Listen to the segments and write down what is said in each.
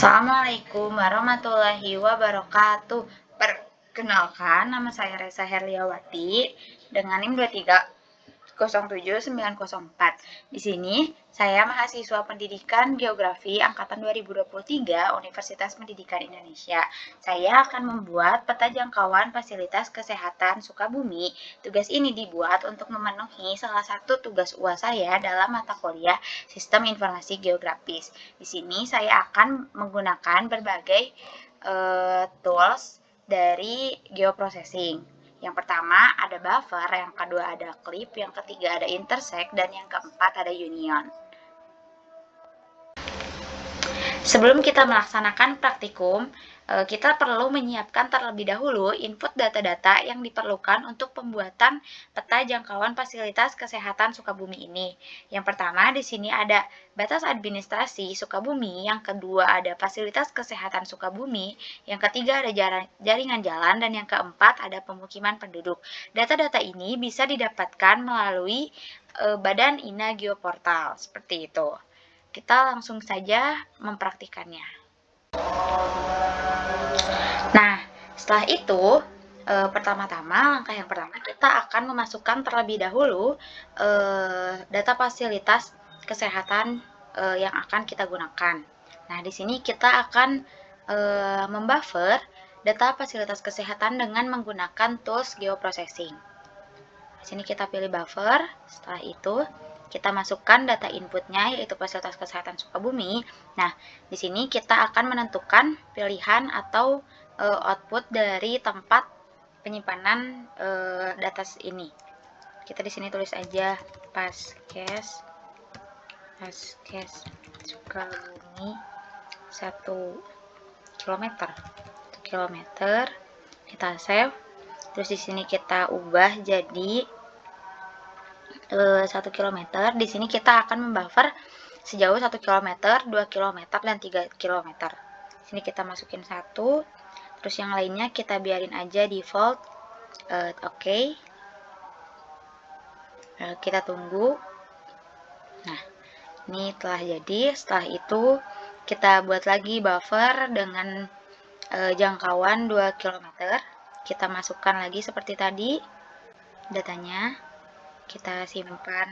Assalamualaikum warahmatullahi wabarakatuh. Perkenalkan, nama saya Reza Herliawati dengan NIM 2307904. Di sini saya mahasiswa Pendidikan Geografi angkatan 2023 Universitas Pendidikan Indonesia. Saya akan membuat peta jangkauan fasilitas kesehatan Sukabumi. Tugas ini dibuat untuk memenuhi salah satu tugas UAS saya dalam mata kuliah Sistem Informasi Geografis. Di sini saya akan menggunakan berbagai tools dari geoprocessing. Yang pertama ada buffer, yang kedua ada clip, yang ketiga ada intersect, dan yang keempat ada union. Sebelum kita melaksanakan praktikum, kita perlu menyiapkan terlebih dahulu input data-data yang diperlukan untuk pembuatan peta jangkauan fasilitas kesehatan Sukabumi ini. Yang pertama di sini ada batas administrasi Sukabumi, yang kedua ada fasilitas kesehatan Sukabumi, yang ketiga ada jaringan jalan, dan yang keempat ada pemukiman penduduk. Data-data ini bisa didapatkan melalui Badan INA Geoportal, seperti itu. Kita langsung saja mempraktikannya. Nah, setelah itu, pertama-tama langkah yang pertama kita akan memasukkan terlebih dahulu data fasilitas kesehatan yang akan kita gunakan. Nah, di sini kita akan membuffer data fasilitas kesehatan dengan menggunakan tools geoprocessing. Di sini kita pilih buffer. Setelah itu kita masukkan data inputnya, yaitu fasilitas kesehatan Sukabumi. Nah, di sini kita akan menentukan pilihan atau output dari tempat penyimpanan data ini. Kita di sini tulis aja Paskes Sukabumi 1 kilometer. Kita save. Terus di sini kita ubah jadi 1 km. Di sini kita akan membuffer sejauh 1 km, 2 km, dan 3 km. Di sini kita masukin 1, terus yang lainnya kita biarin aja default. Oke. Kita tunggu. Nah, ini telah jadi. Setelah itu kita buat lagi buffer dengan jangkauan 2 km. Kita masukkan lagi seperti tadi datanya. Kita simpan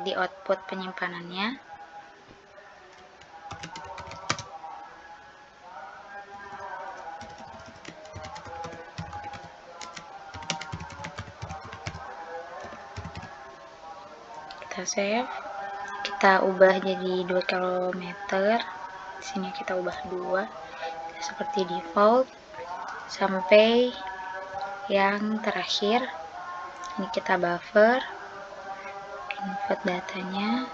di output penyimpanannya. Kita save. Kita ubah jadi 2 km. Di sini kita ubah 2 seperti default sampai yang terakhir. Ini kita buffer input datanya.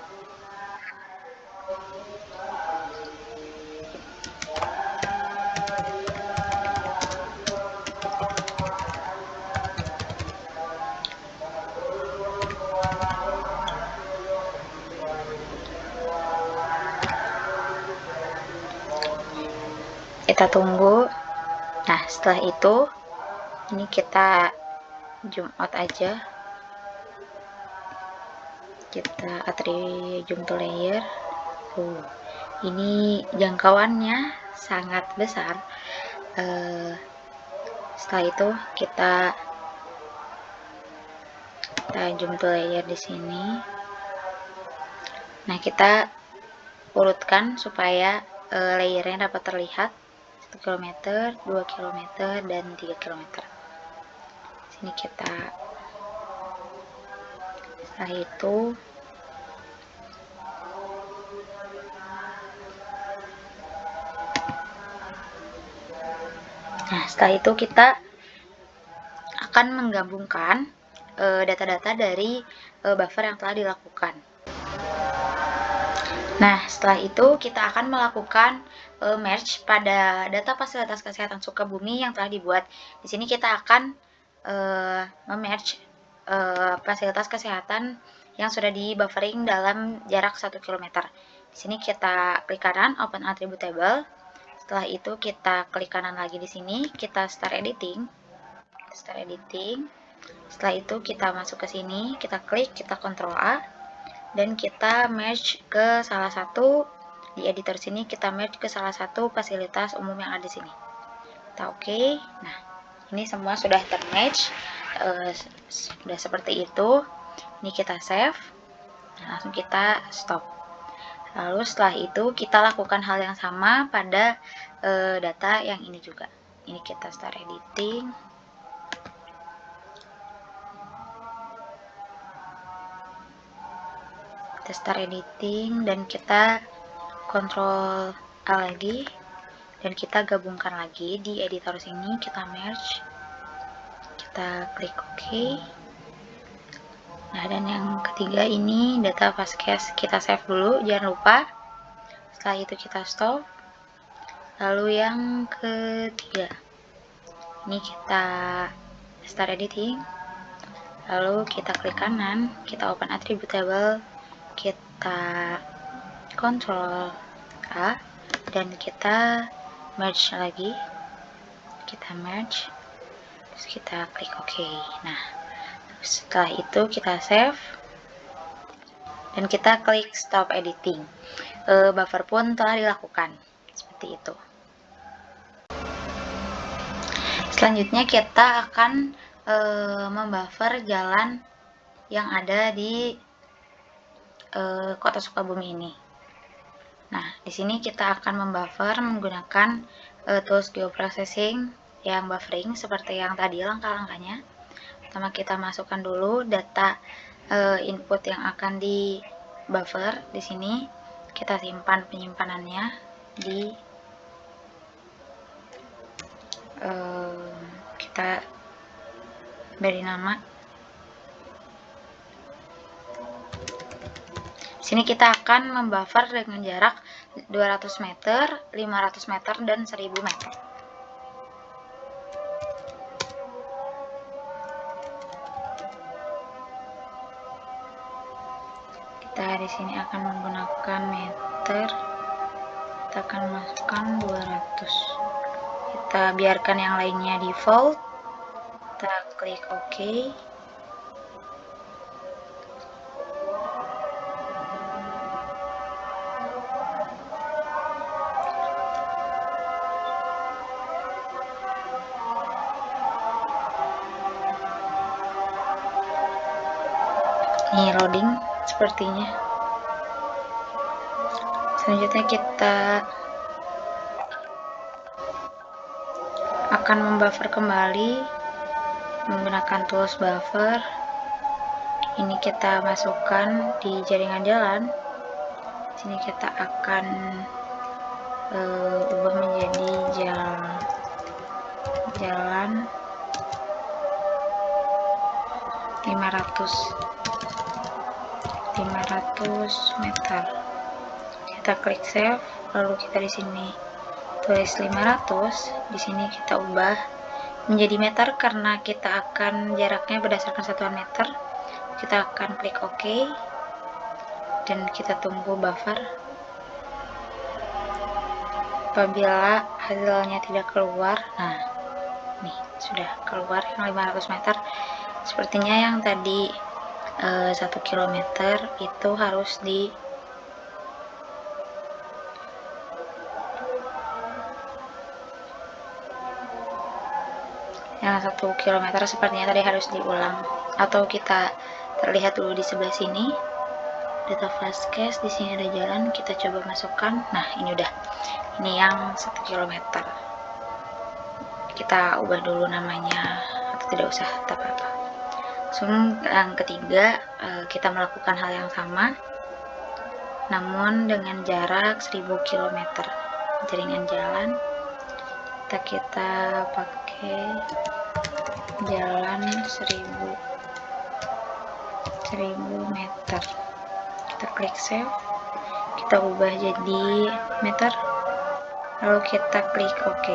Kita tunggu. Nah, setelah itu ini kita zoom out aja. Kita zoom to layer. Ini jangkauannya sangat besar. Setelah itu kita zoom to layer di sini. Nah, kita urutkan supaya layernya dapat terlihat. 1 km, 2 km, dan 3 km. Sini kita, setelah itu kita akan menggabungkan data-data dari buffer yang telah dilakukan. Nah, setelah itu kita akan melakukan merge pada data fasilitas kesehatan Sukabumi yang telah dibuat. Di sini kita akan memerge fasilitas kesehatan yang sudah di buffering dalam jarak 1 km. Di sini kita klik kanan open attribute table. Setelah itu kita klik kanan lagi di sini, kita start editing. Setelah itu kita masuk ke sini, kita klik, kita Ctrl A, dan kita merge ke salah satu di editor sini kita merge ke salah satu fasilitas umum yang ada di sini. Kita oke. Nah, ini semua sudah termatch, sudah seperti itu. Ini kita save. Nah, langsung kita stop. Lalu setelah itu kita lakukan hal yang sama pada data yang ini juga. Ini kita start editing. Kita start editing dan kita Ctrl A lagi dan kita gabungkan lagi di editor sini. Kita merge. Kita klik OK. Nah, dan yang ketiga ini data fastcache kita save dulu, jangan lupa. Setelah itu kita stop. Lalu yang ketiga, ini kita start editing. Lalu kita klik kanan, kita open attribute table, kita Ctrl A, dan kita merge lagi. Kita merge, terus kita klik OK. Nah, setelah itu kita save dan kita klik stop editing. Buffer pun telah dilakukan seperti itu. Selanjutnya kita akan membuffer jalan yang ada di Kota Sukabumi ini. Nah, di sini kita akan membuffer menggunakan tools geoprocessing yang buffering seperti yang tadi langkah-langkahnya. Pertama kita masukkan dulu data input yang akan di buffer. Di sini kita simpan penyimpanannya di kita beri nama. Di sini kita akan membuffer dengan jarak 200 meter, 500 meter, dan 1000 meter. Kita di sini akan menggunakan meter. Kita akan masukkan 200. Kita biarkan yang lainnya default. Kita klik OK. Ini loading sepertinya. Selanjutnya kita akan membuffer kembali menggunakan tools buffer. Ini kita masukkan di jaringan jalan. Sini kita akan ubah menjadi jalan 500 meter. Kita klik save, lalu kita di sini tulis 500. Di sini kita ubah menjadi meter karena kita akan jaraknya berdasarkan satuan meter. Kita akan klik OK dan kita tunggu buffer. Apabila hasilnya tidak keluar, nah nih sudah keluar yang 500 meter. Sepertinya yang tadi 1 km itu harus di yang 1 km sepertinya tadi harus diulang, atau kita terlihat dulu di sebelah sini data fastcache. Di sini ada jalan, kita coba masukkan. Nah, ini udah, ini yang 1 km. Kita ubah dulu namanya, atau tidak usah, tak apa-apa. Yang ketiga, kita melakukan hal yang sama namun dengan jarak 1000 km jaringan jalan. Kita pakai jalan 1000 meter. Kita klik save, kita ubah jadi meter, lalu kita klik OK.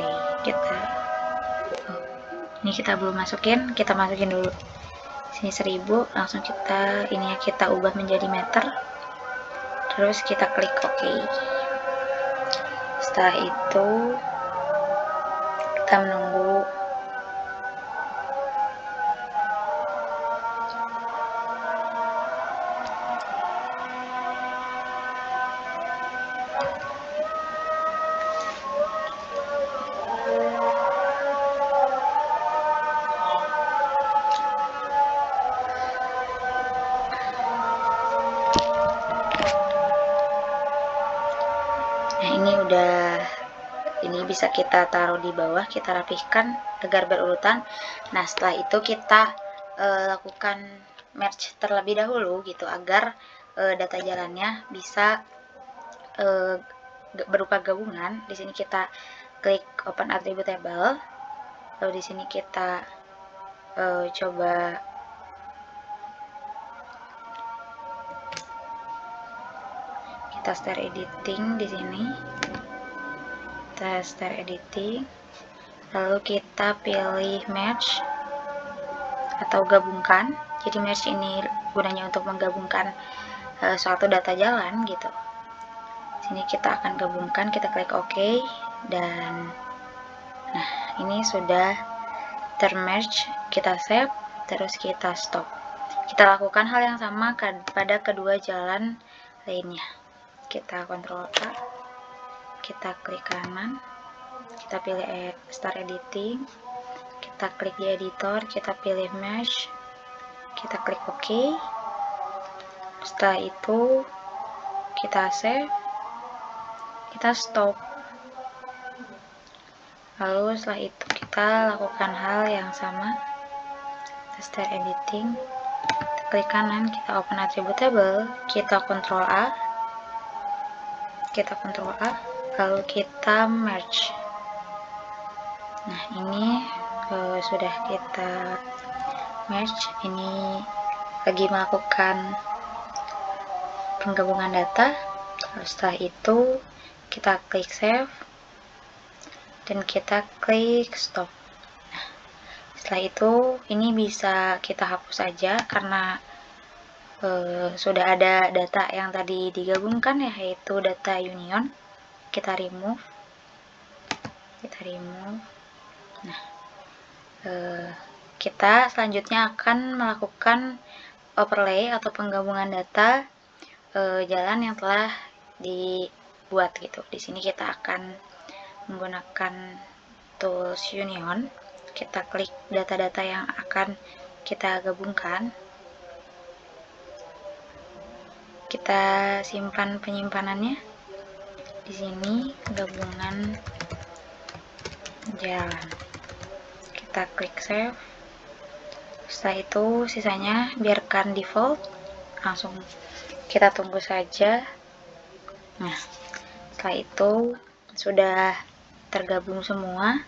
Ini kita belum masukin, kita masukin dulu. Sini 1000, langsung kita ubah menjadi meter, terus kita klik OK. Setelah itu kita menunggu Nah, ini bisa kita taruh di bawah, kita rapihkan agar berurutan. Nah, setelah itu kita lakukan merge terlebih dahulu gitu, agar data jalannya bisa berupa gabungan. Di sini kita klik open attribute table, lalu di sini kita coba kita start editing. Di sini kita start editing, lalu kita pilih merge atau gabungkan. Jadi merge ini gunanya untuk menggabungkan suatu data jalan gitu. Sini kita akan gabungkan, kita klik OK, dan nah, ini sudah termerge. Kita save, terus kita stop. Kita lakukan hal yang sama pada kedua jalan lainnya. Kita Ctrl A, kita klik kanan, kita pilih start editing, kita klik di editor, kita pilih mesh, kita klik OK. Setelah itu kita save, kita stop. Lalu setelah itu kita lakukan hal yang sama, kita start editing, kita klik kanan, kita open attribute table, kita Ctrl A, lalu kita merge. Nah, ini sudah kita merge. Ini lagi melakukan penggabungan data. Lalu setelah itu kita klik save dan kita klik stop. Nah, setelah itu ini bisa kita hapus saja karena sudah ada data yang tadi digabungkan, yaitu data union. Kita remove, nah kita selanjutnya akan melakukan overlay atau penggabungan data jalan yang telah dibuat gitu. Di sini kita akan menggunakan tools union. Kita klik data-data yang akan kita gabungkan, kita simpan penyimpanannya di sini, gabungan jalan. Kita klik save. Setelah itu sisanya biarkan default, langsung kita tunggu saja. Nah, setelah itu sudah tergabung semua.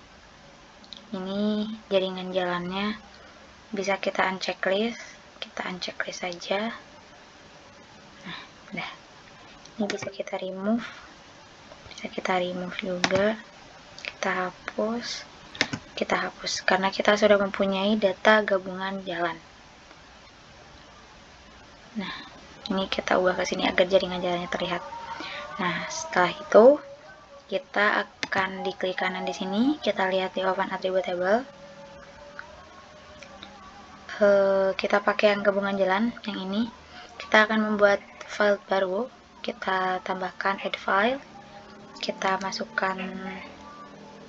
Ini jaringan jalannya. Bisa kita unchecklist, saja. Nah, udah. Ini bisa kita remove, juga. Kita hapus karena kita sudah mempunyai data gabungan jalan. Nah, ini kita ubah ke sini agar jaringan jalannya terlihat. Nah, setelah itu kita akan diklik kanan di sini, kita lihat di open attribute table. Kita pakai yang gabungan jalan yang ini. Kita akan membuat file baru. Kita tambahkan add file. Kita masukkan,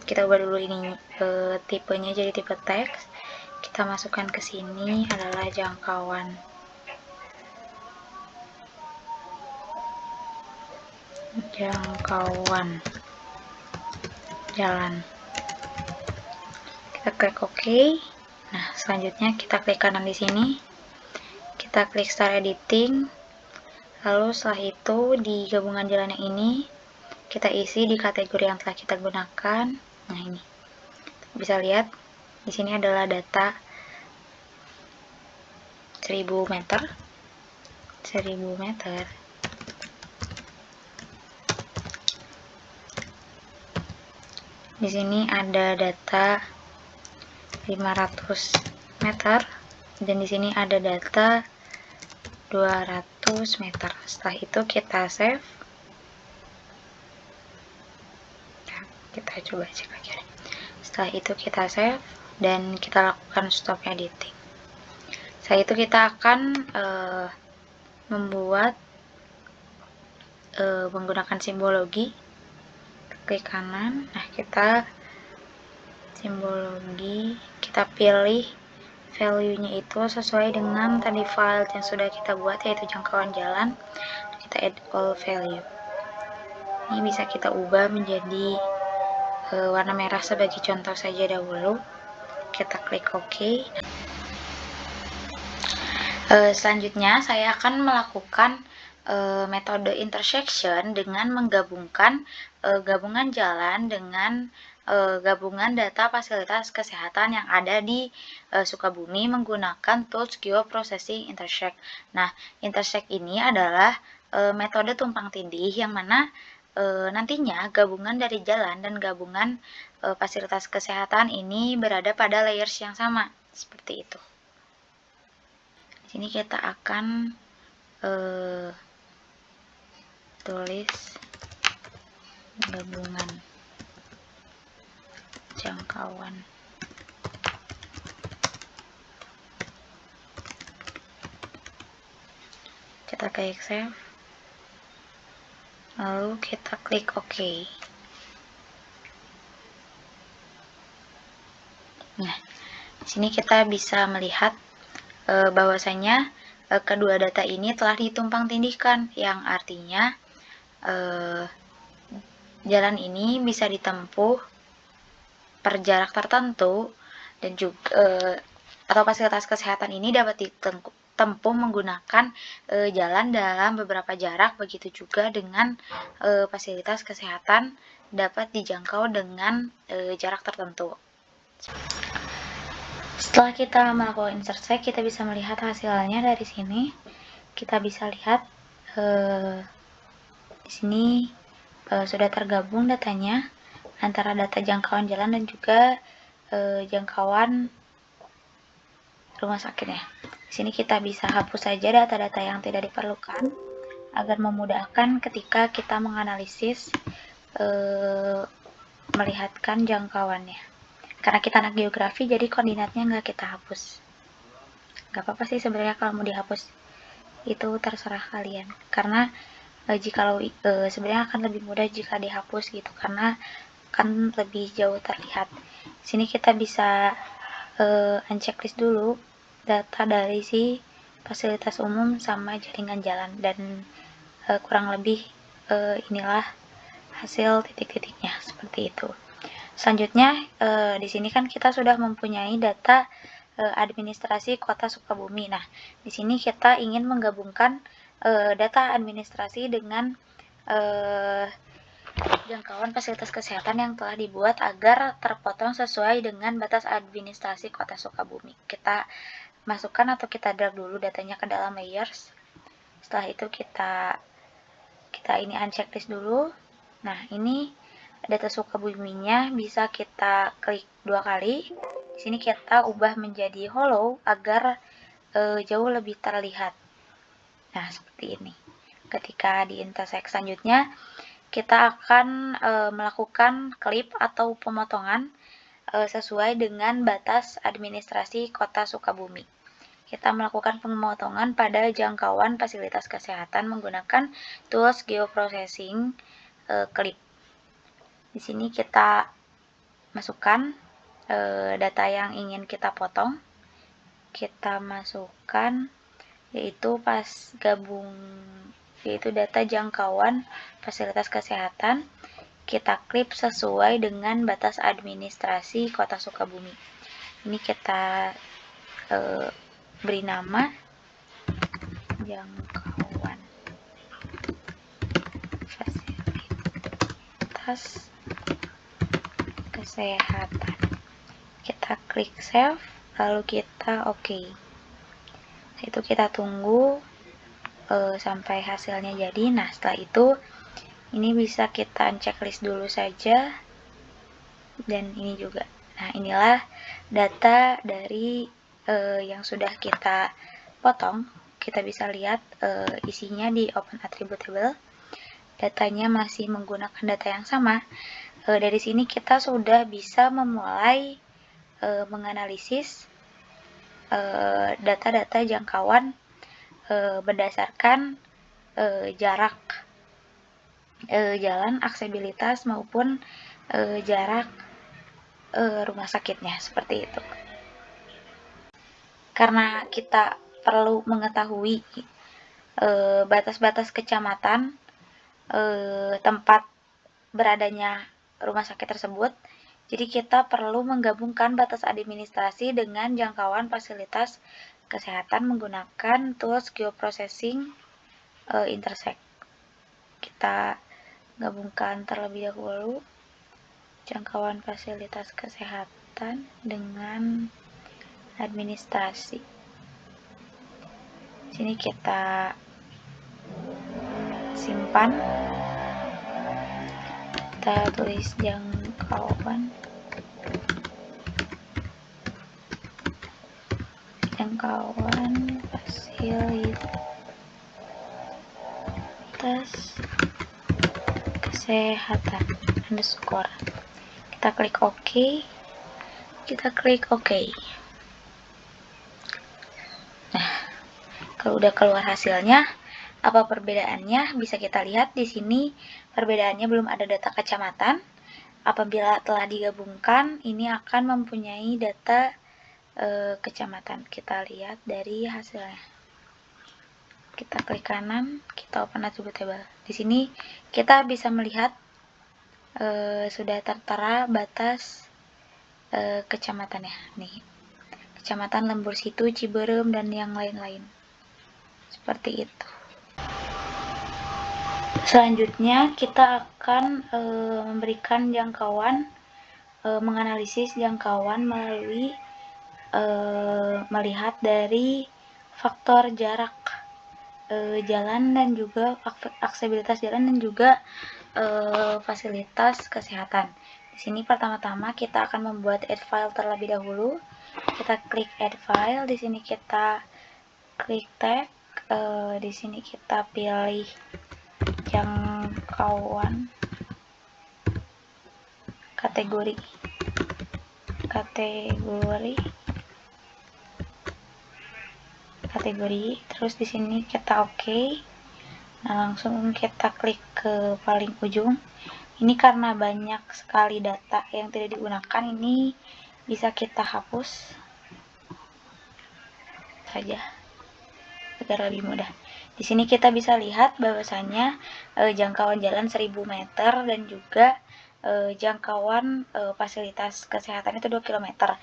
kita ubah dulu ini tipenya jadi tipe teks. Kita masukkan ke sini adalah jangkauan jalan. Kita klik OK. Nah, selanjutnya kita klik kanan di sini. Kita klik start editing. Lalu setelah itu di gabungan jalan yang ini kita isi di kategori yang telah kita gunakan. Nah, ini bisa lihat di sini adalah data 1000 meter. Di sini ada data 500 meter dan di sini ada data 200 meter. Setelah itu kita save. Nah, kita coba cek lagi. Setelah itu kita save dan kita lakukan stop editing. Setelah itu kita akan membuat menggunakan simbologi. Klik kanan. Nah, kita simbologi, kita pilih value-nya itu sesuai dengan tadi file yang sudah kita buat, yaitu jangkauan jalan. Kita add all value. Ini bisa kita ubah menjadi warna merah sebagai contoh saja dahulu. Kita klik OK. Selanjutnya saya akan melakukan metode intersection dengan menggabungkan gabungan jalan dengan gabungan data fasilitas kesehatan yang ada di Sukabumi menggunakan tools geoprocessing intersect. Nah, intersect ini adalah metode tumpang tindih yang mana nantinya gabungan dari jalan dan gabungan fasilitas kesehatan ini berada pada layers yang sama, seperti itu. Di sini kita akan tulis gabungan jangkauan. Kita klik save. Lalu kita klik OK. Nah, di sini kita bisa melihat bahwasanya kedua data ini telah ditumpang tindihkan, yang artinya jalan ini bisa ditempuh per jarak tertentu dan juga atau fasilitas kesehatan ini dapat ditempuh menggunakan jalan dalam beberapa jarak. Begitu juga dengan fasilitas kesehatan dapat dijangkau dengan jarak tertentu. Setelah kita melakukan intersect, kita bisa melihat hasilnya dari sini. Kita bisa lihat di sini sudah tergabung datanya antara data jangkauan jalan dan juga jangkauan rumah sakitnya. Di sini kita bisa hapus saja data-data yang tidak diperlukan agar memudahkan ketika kita menganalisis melihatkan jangkauannya. Karena kita anak geografi, jadi koordinatnya nggak kita hapus. Nggak apa-apa sih sebenarnya kalau mau dihapus, itu terserah kalian. Karena jikalau sebenarnya akan lebih mudah jika dihapus gitu, karena kan lebih jauh terlihat. Sini kita bisa unchecklist dulu data dari si fasilitas umum sama jaringan jalan, dan kurang lebih inilah hasil titik-titiknya, seperti itu. Selanjutnya, di sini kan kita sudah mempunyai data administrasi Kota Sukabumi. Nah, di sini kita ingin menggabungkan data administrasi dengan jangkauan fasilitas kesehatan yang telah dibuat agar terpotong sesuai dengan batas administrasi Kota Sukabumi. Kita masukkan atau kita drag dulu datanya ke dalam layers. Setelah itu kita ini unchecklist dulu. Nah, ini data Sukabuminya bisa kita klik 2 kali. Di sini kita ubah menjadi hollow agar jauh lebih terlihat. Nah, seperti ini. Ketika di intersect selanjutnya, kita akan melakukan klip atau pemotongan sesuai dengan batas administrasi Kota Sukabumi. Kita melakukan pemotongan pada jangkauan fasilitas kesehatan menggunakan tools geoprocessing klip. Di sini kita masukkan data yang ingin kita potong. Kita masukkan yaitu data jangkauan fasilitas kesehatan. Kita klip sesuai dengan batas administrasi Kota Sukabumi. Ini kita beri nama jangkauan fasilitas kesehatan. Kita klik save, lalu kita OK. Itu kita tunggu sampai hasilnya jadi. Nah, setelah itu ini bisa kita checklist dulu saja, dan ini juga. Nah, inilah data dari yang sudah kita potong. Kita bisa lihat isinya di Open Attributable. Datanya masih menggunakan data yang sama. Dari sini kita sudah bisa memulai menganalisis data-data jangkauan berdasarkan jarak jalan, aksesibilitas maupun jarak rumah sakitnya, seperti itu. Karena kita perlu mengetahui batas-batas kecamatan, tempat beradanya rumah sakit tersebut, jadi kita perlu menggabungkan batas administrasi dengan jangkauan fasilitas kesehatan menggunakan tools geoprocessing intersect. Kita gabungkan terlebih dahulu jangkauan fasilitas kesehatan dengan administrasi. Sini kita simpan, kita tulis jangkauan fasilitas kesehatan underscore. Kita klik OK. Nah, kalau udah keluar hasilnya, apa perbedaannya? Bisa kita lihat di sini perbedaannya belum ada data kecamatan. Apabila telah digabungkan, ini akan mempunyai data kecamatan. Kita lihat dari hasilnya. Kita klik kanan, kita open attribute table. Di sini kita bisa melihat sudah tertera batas kecamatannya. Nih, Kecamatan Lembur Situ, Ciberem, dan yang lain-lain. Seperti itu. Selanjutnya kita akan memberikan jangkauan, menganalisis jangkauan melalui melihat dari faktor jarak jalan dan juga aksesibilitas jalan dan juga fasilitas kesehatan. Di sini pertama-tama kita akan membuat add file terlebih dahulu. Kita klik add file, di sini kita klik tag, di sini kita pilih jangkauan kategori, terus di sini kita OK. Nah, langsung kita klik ke paling ujung. Ini karena banyak sekali data yang tidak digunakan, ini bisa kita hapus saja agar lebih mudah. Di sini kita bisa lihat bahwasanya jangkauan jalan 1000 meter dan juga jangkauan fasilitas kesehatan itu 2 km.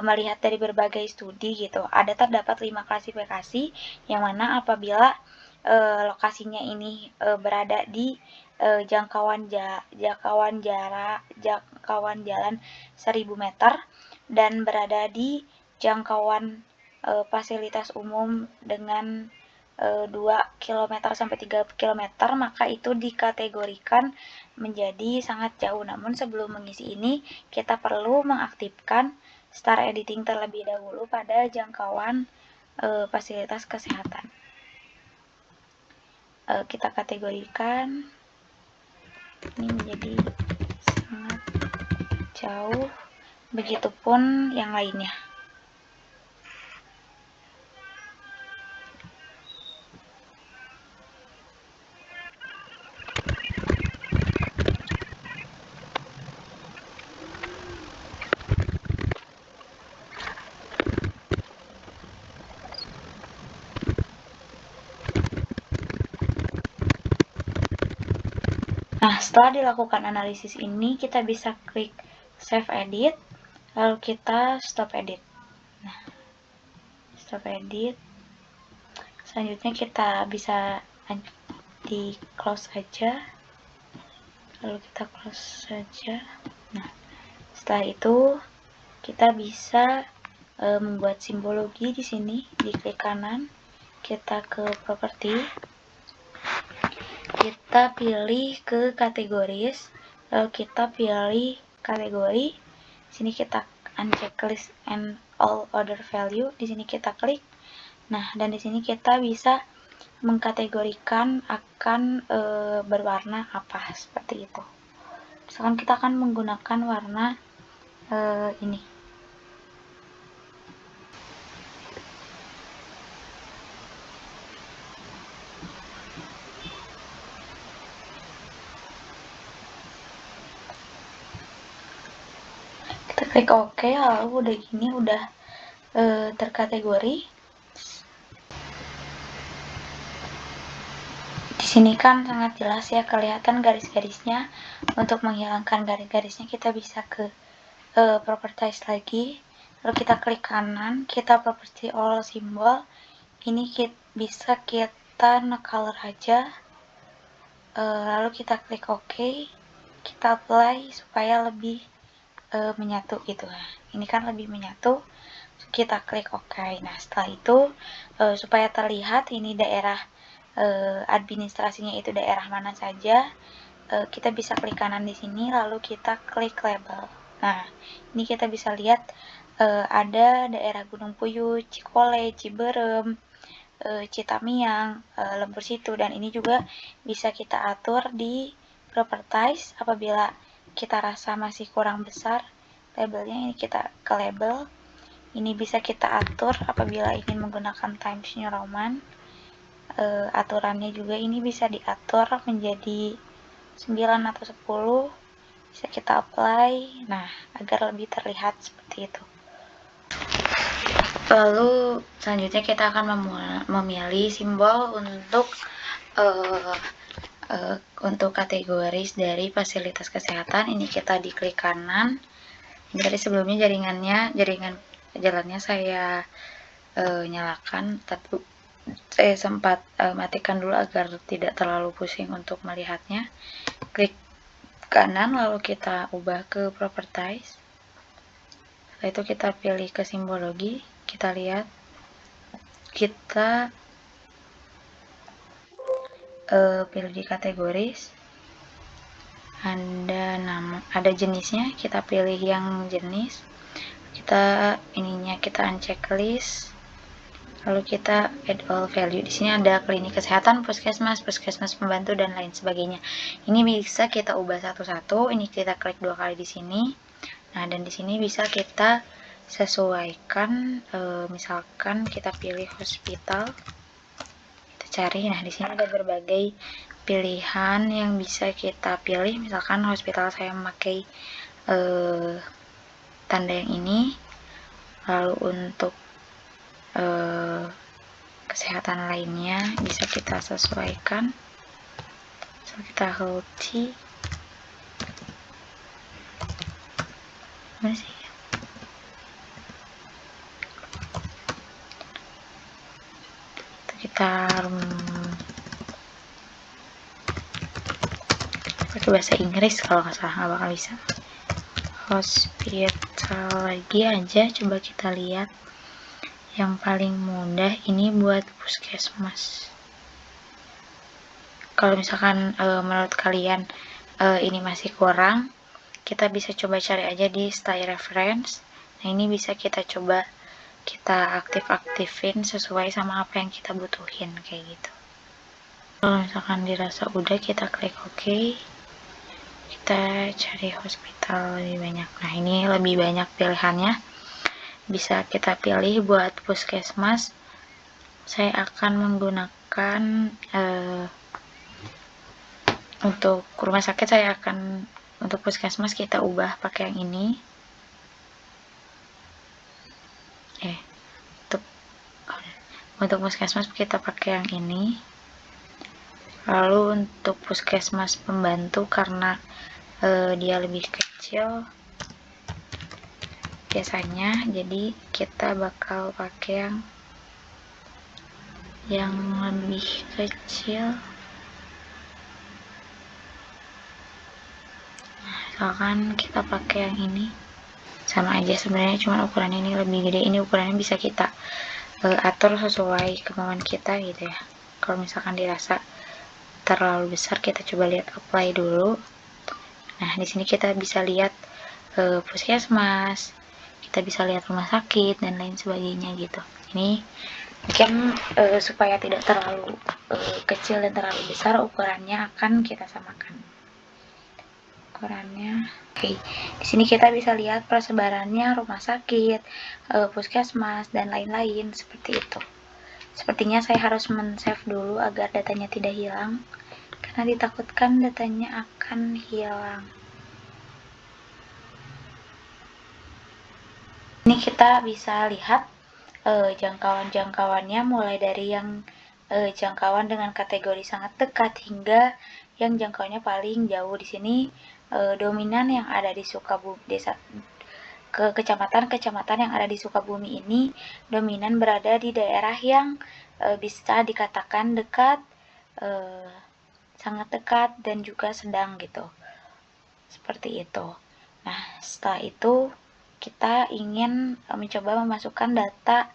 Melihat dari berbagai studi gitu, ada terdapat 5 klasifikasi yang mana apabila lokasinya ini berada di jangkauan jalan 1000 meter dan berada di jangkauan fasilitas umum dengan 2 km sampai 3 km, maka itu dikategorikan menjadi sangat jauh. Namun sebelum mengisi ini, kita perlu mengaktifkan start editing terlebih dahulu pada jangkauan fasilitas kesehatan. Kita kategorikan ini menjadi sangat jauh, begitupun yang lainnya. Nah, setelah dilakukan analisis ini, kita bisa klik Save Edit, lalu kita Stop Edit. Nah, Stop Edit. Selanjutnya kita bisa di close aja, lalu kita close saja. Nah, setelah itu kita bisa membuat simbologi di sini. Di klik kanan, kita ke Properti. Kita pilih ke kategoris, lalu kita pilih kategori. Sini kita uncheck list and all other value. Di sini kita klik. Nah, dan di sini kita bisa mengkategorikan akan berwarna apa, seperti itu. Misalkan kita akan menggunakan warna ini. Klik OK, lalu udah gini, udah terkategori. Di sini kan sangat jelas ya kelihatan garis-garisnya. Untuk menghilangkan garis-garisnya kita bisa ke properties lagi, lalu kita klik kanan, kita property all simbol. Ini bisa kita color aja, lalu kita klik OK, kita apply supaya lebih menyatu gitu. Nah, ini kan lebih menyatu, kita klik OK. Nah, setelah itu supaya terlihat ini daerah administrasinya itu daerah mana saja, kita bisa klik kanan di sini, lalu kita klik label. Nah, ini kita bisa lihat ada daerah Gunung Puyuh, Cikole, Ciberem, Citamiang, Lembur Situ, dan ini juga bisa kita atur di properties. Apabila kita rasa masih kurang besar labelnya, ini kita ke label. Ini bisa kita atur apabila ingin menggunakan Times New Roman. Aturannya juga ini bisa diatur menjadi 9 atau 10, bisa kita apply, nah agar lebih terlihat seperti itu. Lalu selanjutnya kita akan memilih simbol untuk kategoris dari fasilitas kesehatan. Ini kita diklik kanan. Ini tadi sebelumnya jalannya saya nyalakan, tapi saya sempat matikan dulu agar tidak terlalu pusing untuk melihatnya. Klik kanan, lalu kita ubah ke properties. Setelah itu kita pilih ke simbologi, kita lihat, kita pilih di kategoris, ada jenisnya, kita pilih yang jenis, kita uncheck list, lalu kita add all value. Di sini ada klinik kesehatan, puskesmas pembantu, dan lain sebagainya. Ini bisa kita ubah satu-satu. Ini kita klik 2 kali di sini. Nah, dan di sini bisa kita sesuaikan, misalkan kita pilih hospital, kita cari. Nah, di sini ada berbagai pilihan yang bisa kita pilih. Misalkan hospital saya memakai tanda yang ini. Lalu untuk kesehatan lainnya bisa kita sesuaikan. So, kita healthy, mana sih? Kita pakai bahasa Inggris kalau nggak salah, nggak bakal bisa. Hospital lagi aja, coba kita lihat yang paling mudah ini buat puskesmas. Kalau misalkan menurut kalian ini masih kurang, kita bisa coba cari aja di style reference. Nah, ini bisa kita coba kita aktifin sesuai sama apa yang kita butuhin, kayak gitu. Kalau misalkan dirasa udah, kita klik OK, kita cari hospital lebih banyak. Nah, ini lebih banyak pilihannya, bisa kita pilih. Buat puskesmas saya akan menggunakan untuk rumah sakit, untuk puskesmas kita ubah pakai yang ini. Untuk puskesmas kita pakai yang ini. Lalu untuk puskesmas pembantu, karena dia lebih kecil biasanya, jadi kita bakal pakai yang lebih kecil. Misalkan kita pakai yang ini, sama aja sebenarnya, cuma ukurannya ini lebih gede. Ini ukurannya bisa kita atur sesuai kemauan kita gitu ya. Kalau misalkan dirasa terlalu besar, kita coba lihat apply dulu. Nah, di sini kita bisa lihat puskesmas, kita bisa lihat rumah sakit, dan lain sebagainya gitu. Ini mungkin supaya tidak terlalu kecil dan terlalu besar, ukurannya akan kita samakan. Ukurannya oke. Di sini kita bisa lihat persebarannya, rumah sakit, puskesmas, dan lain-lain seperti itu. Sepertinya saya harus men-save dulu agar datanya tidak hilang, karena ditakutkan datanya akan hilang. Ini kita bisa lihat jangkauan-jangkauannya, mulai dari yang jangkauan dengan kategori sangat dekat hingga yang jangkauannya paling jauh. Di sini dominan yang ada di Sukabumi, kecamatan-kecamatan yang ada di Sukabumi ini dominan berada di daerah yang bisa dikatakan dekat, sangat dekat, dan juga sedang gitu. Seperti itu. Nah, setelah itu kita ingin mencoba memasukkan data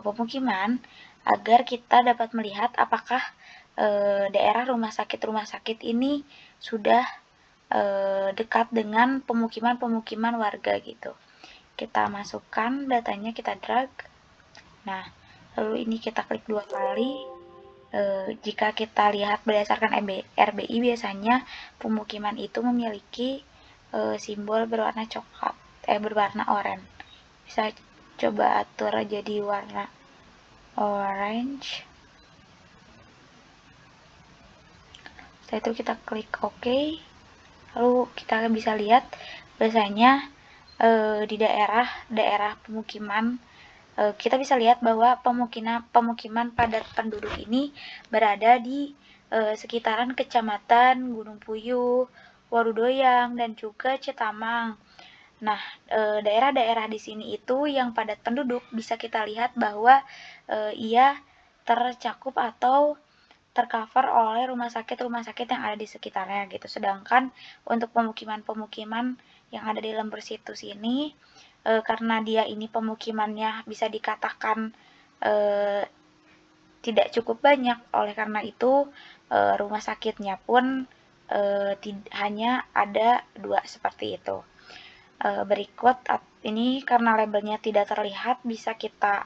pemukiman agar kita dapat melihat apakah daerah rumah sakit ini sudah dekat dengan pemukiman-pemukiman warga gitu. Kita masukkan datanya, kita drag. Nah, lalu ini kita klik 2 kali. Jika kita lihat berdasarkan RBI, biasanya pemukiman itu memiliki simbol berwarna coklat, berwarna oranye. Bisa coba atur jadi warna orange. Setelah itu kita klik OK. Lalu kita bisa lihat biasanya di daerah pemukiman, kita bisa lihat bahwa pemukiman padat penduduk ini berada di sekitaran Kecamatan Gunung Puyuh, Warudoyang, dan juga Citamang. Nah, daerah-daerah di sini itu yang padat penduduk bisa kita lihat bahwa ia tercakup atau tercover oleh rumah sakit yang ada di sekitarnya gitu. Sedangkan untuk pemukiman-pemukiman yang ada di Lember Situs ini, karena dia ini pemukimannya bisa dikatakan tidak cukup banyak, oleh karena itu rumah sakitnya pun hanya ada 2 seperti itu. Berikut ini karena labelnya tidak terlihat, bisa kita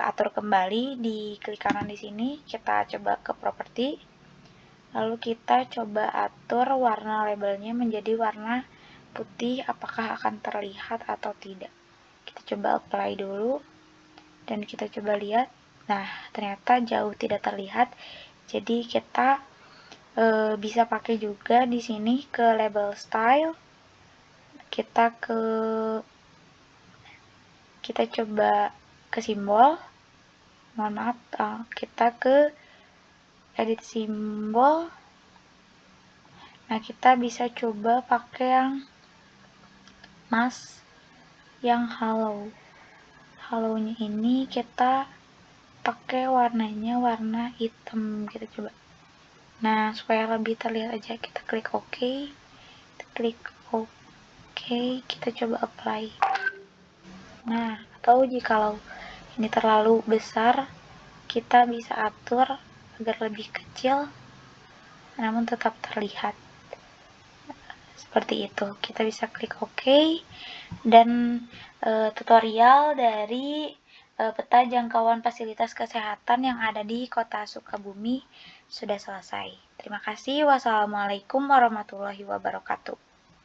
atur kembali di klik kanan di sini. Kita coba ke properti, lalu kita coba atur warna labelnya menjadi warna putih, apakah akan terlihat atau tidak. Kita coba apply dulu dan kita coba lihat. Nah, ternyata jauh tidak terlihat. Jadi kita bisa pakai juga di sini ke label style. Kita coba ke simbol. Mohon maaf, kita ke edit simbol. Nah, kita bisa coba pakai yang mask yang halo-nya ini kita pakai warnanya warna hitam. Kita coba. Nah, supaya lebih terlihat aja, kita klik OK. Kita coba apply. Nah, atau jikalau ini terlalu besar, kita bisa atur agar lebih kecil namun tetap terlihat. Seperti itu. Kita bisa klik OK, dan tutorial dari peta jangkauan fasilitas kesehatan yang ada di Kota Sukabumi sudah selesai. Terima kasih. Wassalamualaikum warahmatullahi wabarakatuh.